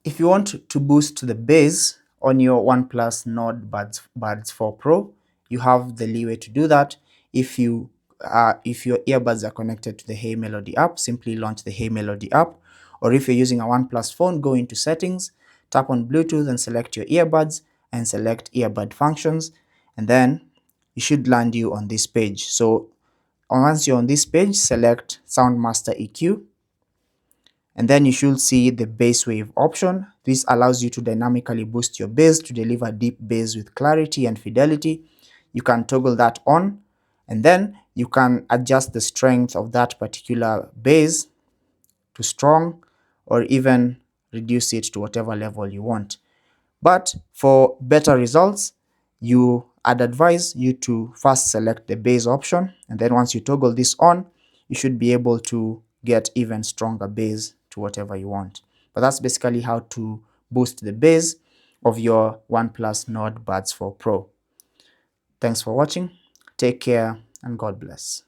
If you want to boost the bass on your OnePlus Nord Buds 4 Pro, you have the leeway to do that. If your earbuds are connected to the Hey Melody app, simply launch the Hey Melody app. Or if you're using a OnePlus phone, go into settings, tap on Bluetooth and select your earbuds and select earbud functions, and then it should land you on this page. So once you're on this page, select Soundmaster EQ, and then you should see the BassWave option. This allows you to dynamically boost your bass to deliver deep bass with clarity and fidelity. You can toggle that on, and then you can adjust the strength of that particular bass to strong, or even reduce it to whatever level you want. But for better results, I'd advise you to first select the bass option, and then once you toggle this on, you should be able to get even stronger bass to whatever you want. But that's basically how to boost the bass of your OnePlus Nord Buds 4 Pro. Thanks for watching, take care, and God bless.